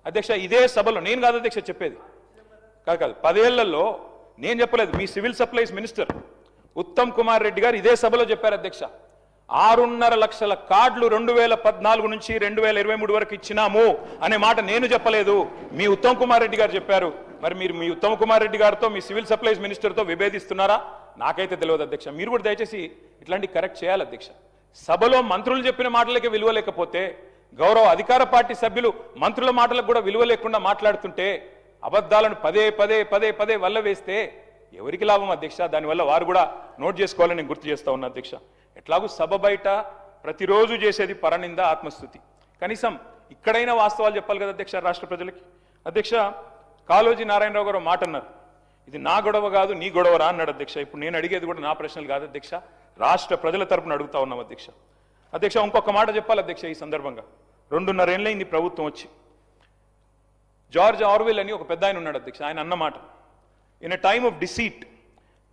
అధ్యక్ష ఇదే సభలో నేను కాదు అధ్యక్ష చెప్పేది, కాదు 10 ఏళ్లలో నేను చెప్పలేదు, మీ civil supplies minister Uttam Kumar Reddy garu ఇదే సభలో చెప్పారు అధ్యక్ష. 6.5 లక్షల కార్డులు 2014 నుంచి 2023 వరకు ఇచ్చినాము అనే మాట నేను చెప్పలేదు, మీ ఉత్తమ్ కుమార్ రెడ్డి గారు చెప్పారు. మరి మీరు మీ ఉత్తమ్ కుమార్ రెడ్డి గారితో మీ సివిల్ సప్లైస్ మినిస్టర్తో విభేదిస్తున్నారా? నాకైతే తెలియదు అధ్యక్ష. మీరు కూడా దయచేసి ఇట్లాంటి కరెక్ట్ చేయాలి అధ్యక్ష. సభలో మంత్రులు చెప్పిన మాటలకే విలువ లేకపోతే గౌరవ అధికార పార్టీ సభ్యులు మంత్రుల మాటలకు కూడా విలువ లేకుండా మాట్లాడుతుంటే అబద్ధాలను పదే పదే పదే పదే వల్ల వేస్తే ఎవరికి లాభం అధ్యక్ష? దానివల్ల వారు కూడా నోట్ చేసుకోవాలని నేను గుర్తు చేస్తా ఉన్నా అధ్యక్ష. ఎట్లాగూ సభ బయట ప్రతిరోజు చేసేది పరనింద, ఆత్మస్థుతి. కనీసం ఇక్కడైనా వాస్తవాలు చెప్పాలి కదా అధ్యక్ష రాష్ట్ర ప్రజలకి. అధ్యక్ష కాళోజీ నారాయణరావు గారు మాట అన్నారు, ఇది నా గొడవ కాదు నీ గొడవరా అన్నాడు అధ్యక్ష. ఇప్పుడు నేను అడిగేది కూడా నా ప్రశ్నలు కాదు అధ్యక్ష, రాష్ట్ర ప్రజల తరపున అడుగుతా ఉన్నాం అధ్యక్ష. అధ్యక్ష ఇంకొక మాట చెప్పాలి అధ్యక్ష ఈ సందర్భంగా. 2.5 ఏళ్ళైంది ప్రభుత్వం వచ్చి. జార్జ్ ఆర్వెల్ అని ఒక పెద్ద ఆయన ఉన్నాడు అధ్యక్ష, ఆయన అన్నమాట, in a time of deceit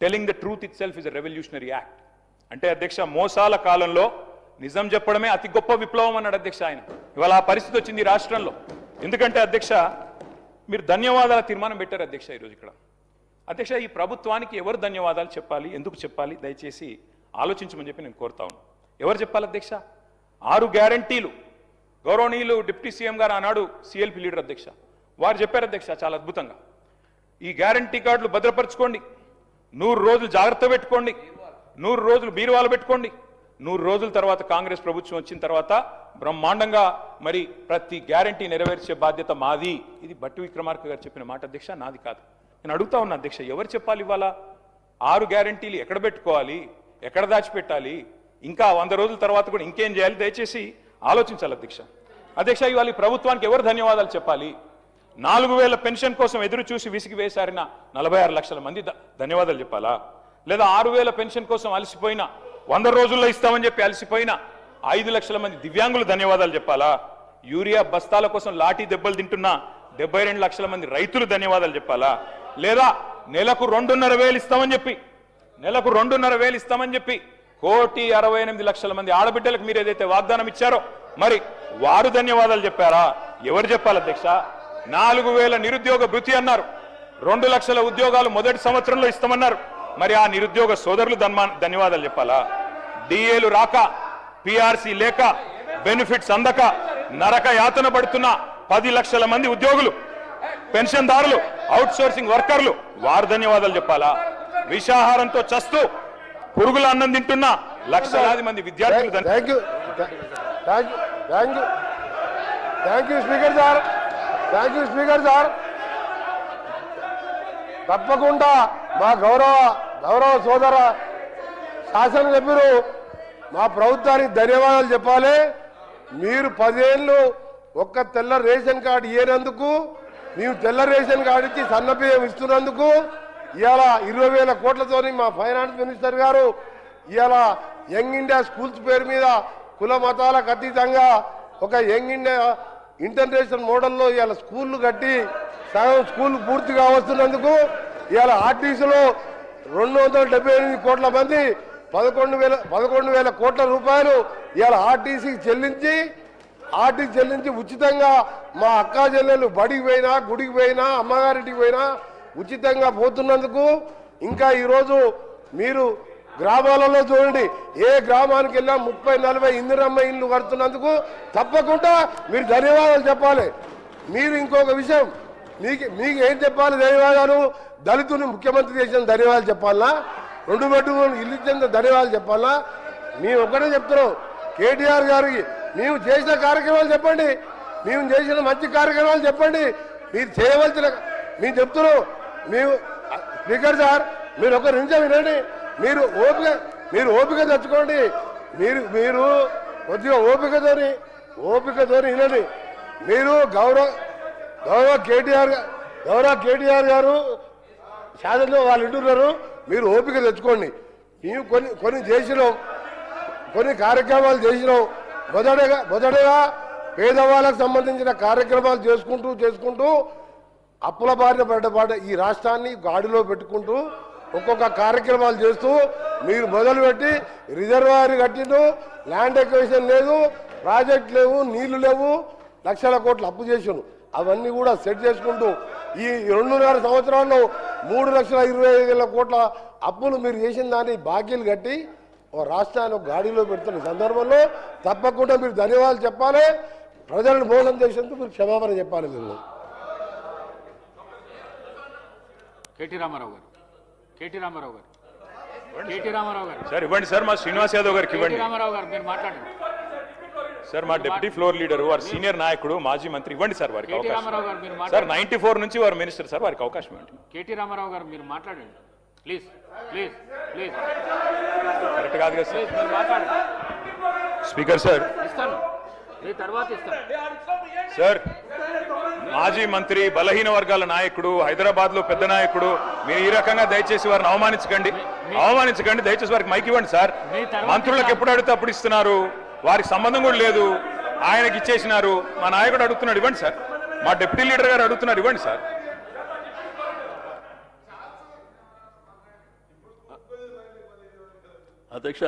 telling the truth it self is a revolutionary act. అంటే అధ్యక్ష మోసాల కాలంలో నిజం చెప్పడమే అతి గొప్ప విప్లవం అన్నాడు అధ్యక్ష ఆయన. ఇవాళ ఆ పరిస్థితి వచ్చింది రాష్ట్రంలో. ఎందుకంటే అధ్యక్ష మీరు ధన్యవాదాల తీర్మానం పెట్టారు అధ్యక్ష ఈరోజు ఇక్కడ. అధ్యక్ష ఈ ప్రభుత్వానికి ఎవరు ధన్యవాదాలు చెప్పాలి, ఎందుకు చెప్పాలి, దయచేసి ఆలోచించమని చెప్పి నేను కోరుతా ఉన్నాను. ఎవరు చెప్పాలి అధ్యక్ష? 6 గ్యారంటీలు గౌరవనీయులు డిప్యూటీ సీఎం గారు ఆనాడు సిఎల్పి లీడర్ అధ్యక్ష వారు చెప్పారు అధ్యక్ష చాలా అద్భుతంగా. ఈ గ్యారంటీ కార్డులు భద్రపరచుకోండి, 100 రోజులు జాగ్రత్త పెట్టుకోండి, 100 రోజులు బీరువాలు పెట్టుకోండి, 100 రోజుల తర్వాత కాంగ్రెస్ ప్రభుత్వం వచ్చిన తర్వాత బ్రహ్మాండంగా మరి ప్రతి గ్యారంటీ నెరవేర్చే బాధ్యత మాది. ఇది భట్టి విక్రమార్క గారు చెప్పిన మాట అధ్యక్ష, నాది కాదు. నేను అడుగుతా ఉన్నా అధ్యక్ష, ఎవరు చెప్పాలి ఇవాళ 6 గ్యారంటీలు ఎక్కడ పెట్టుకోవాలి, ఎక్కడ దాచిపెట్టాలి, ఇంకా 100 రోజుల తర్వాత కూడా ఇంకేం చేయాలి, దయచేసి ఆలోచించాలి అధ్యక్ష. అధ్యక్ష ఇవాళ ఈ ప్రభుత్వానికి ఎవరు ధన్యవాదాలు చెప్పాలి? 4000 పెన్షన్ కోసం ఎదురు చూసి విసిగి వేశారిన 46 లక్షల మంది ధన్యవాదాలు చెప్పాలా? లేదా 6000 పెన్షన్ కోసం అలసిపోయిన 100 రోజుల్లో ఇస్తామని చెప్పి అలసిపోయిన 5 లక్షల మంది దివ్యాంగులు ధన్యవాదాలు చెప్పాలా? యూరియా బస్తాల కోసం లాఠీ దెబ్బలు తింటున్న 72 లక్షల మంది రైతులు ధన్యవాదాలు చెప్పాలా? లేదా నెలకు 2.5 ఇస్తామని చెప్పి 2.5 ఇస్తామని చెప్పి 1,68,00,000 మంది ఆడబిడ్డలకు మీరు ఏదైతే వాగ్దానం ఇచ్చారో మరి వారు ధన్యవాదాలు చెప్పారా? ఎవరు చెప్పాలి అధ్యక్ష? 4,000 నిరుద్యోగ భృతి అన్నారు, 2 లక్షల ఉద్యోగాలు మొదటి సంవత్సరంలో ఇస్తామన్నారు, మరి ఆ నిరుద్యోగ సోదరులు ధన్యవాదాలు చెప్పాలా? డిఏలు రాక, పిఆర్సీ లేక, బెనిఫిట్స్ అందక నరక యాతన పడుతున్న 10 లక్షల మంది ఉద్యోగులు, పెన్షన్దారులు, అవుట్ సోర్సింగ్ వర్కర్లు వారు ధన్యవాదాలు చెప్పాలా? విషాహారంతో చస్తూ పురుగుల అన్నం తింటున్న లక్షలాది మంది విద్యార్థులు స్పీకర్ సార్ తప్పకుండా మా గౌరవ సోదర శాసనసభ్యులు మా ప్రభుత్వానికి ధన్యవాదాలు చెప్పాలి. మీరు 10 ఏళ్ళు ఒక్క తెల్ల రేషన్ కార్డు ఇయ్యేందుకు, మేము తెల్ల రేషన్ కార్డు ఇచ్చి సన్నబియ్యం ఇస్తున్నందుకు ఇవాళ 20,000 కోట్లతోని మా ఫైనాన్స్ మినిస్టర్ గారు ఇవాళ యంగ్ ఇండియా స్కూల్స్ పేరు మీద కుల మతాలకు అతీతంగా ఒక యంగ్ ఇండియా ఇంటర్నేషనల్ మోడల్లో ఇవాళ స్కూళ్ళు కట్టి సగం స్కూల్ పూర్తిగా వస్తున్నందుకు ఇవాళ ఆర్టీసీలో 278 కోట్ల మంది 11,000 కోట్ల రూపాయలు ఇవాళ ఆర్టీసీకి చెల్లించి ఉచితంగా మా అక్కా చెల్లెలు బడికి పోయినా, గుడికి పోయినా, అమ్మగారింటికి పోయినా ఉచితంగా పోతున్నందుకు, ఇంకా ఈరోజు మీరు గ్రామాలలో చూడండి, ఏ గ్రామానికి వెళ్ళా 30-40 ఇందిరమ్మ ఇల్లు కడుతున్నందుకు తప్పకుండా మీరు ధన్యవాదాలు చెప్పాలి. మీరు ఇంకొక విషయం, మీకు ఏం చెప్పాలి ధన్యవాదాలు? దళితుని ముఖ్యమంత్రి చేసిన ధన్యవాదాలు చెప్పాలా? 2 బెడ్రూమ్ ఇల్లు ఇచ్చిన ధన్యవాదాలు చెప్పాలా? మేము ఒక్కటే చెప్తున్నాం, కేటీఆర్ గారికి మేము చేసిన కార్యక్రమాలు చెప్పండి, మేము చేసిన మంచి కార్యక్రమాలు చెప్పండి, మీరు చేయవలసిన మేము చెప్తున్నాం. మేము స్పీకర్ సార్ మీరు ఒక నిమిషం వినండి, మీరు ఓపిక తెచ్చుకోండి, మీరు కొద్దిగా ఓపికతోని వినండి. మీరు గౌరవ కేటీఆర్ గారు శాసనలో వాళ్ళు ఇంటున్నారు, మీరు ఓపిక తెచ్చుకోండి. మేము కొన్ని చేసినాం, కొన్ని కార్యక్రమాలు చేసినాం. మొదటగా పేదవాళ్ళకు సంబంధించిన కార్యక్రమాలు చేసుకుంటూ అప్పుల బారిన పడ్డ ఈ రాష్ట్రాన్ని గాడిలో పెట్టుకుంటూ ఒక్కొక్క కార్యక్రమాలు చేస్తూ మీరు మొదలుపెట్టి రిజర్వాయర్ కట్టిండు, ల్యాండ్ ఎక్విజిషన్ లేదు, ప్రాజెక్ట్ లేవు, నీళ్లు లేవు, లక్షల కోట్లు అప్పు చేసాను. అవన్నీ కూడా సెట్ చేసుకుంటూ ఈ 2.5 సంవత్సరాల్లో 3,25,000 కోట్ల అప్పులు మీరు చేసిన దాన్ని బాకీలు కట్టి ఓ రాష్ట్రాన్ని ఒక గాడిలో పెడుతున్న సందర్భంలో తప్పకుండా మీరు ధన్యవాదాలు చెప్పాలి. ప్రజలను మోసం చేసేందుకు మీరు క్షమాపణ చెప్పాలి. మీరు కేటీ రామారావు గారు సార్ ఇవ్వండి సార్, మా శ్రీనివాస్ యాదవ్ గారికి ఇవ్వండి. రామారావు గారు మీరు మాట్లాడండి. సార్ మా డిప్యూటీ ఫ్లోర్ లీడర్ వారు సీనియర్ నాయకుడు మాజీ మంత్రి, ఇవ్వండి సార్ వారికి కేటీ అవకాశం. రామారావు గారు మీరు సార్ మాట్లాడండి. 94 నుంచి వారు మినిస్టర్ సార్, వారికి అవకాశం ఇవ్వండి. కేటీ రామారావు గారు మీరు మాట్లాడండి ప్లీజ్ ప్లీజ్ ప్లీజ్ కరెక్ట్ కాదు కదా సార్. ప్లీజ్ మీరు మాట్లాడండి. స్పీకర్ సార్, ఇస్తాను మీ తర్వాత ఇస్తాను. సార్ మాజీ మంత్రి, బలహీన వర్గాల నాయకుడు, హైదరాబాద్ లో పెద్ద నాయకుడు, మీరు ఈ రకంగా దయచేసి వారిని అవమానించకండి. దయచేసి వారికి మైక్ ఇవ్వండి సార్. మంత్రులకు ఎప్పుడు అడిగితే అప్పుడు ఇస్తున్నారు, వారికి సంబంధం కూడా లేదు, ఆయనకి ఇచ్చేసినారు. మా నాయకుడు అడుగుతున్నాడు, ఇవ్వండి సార్. మా డిప్యూటీ లీడర్ గారు అడుగుతున్నారు, ఇవ్వండి సార్. అధ్యక్ష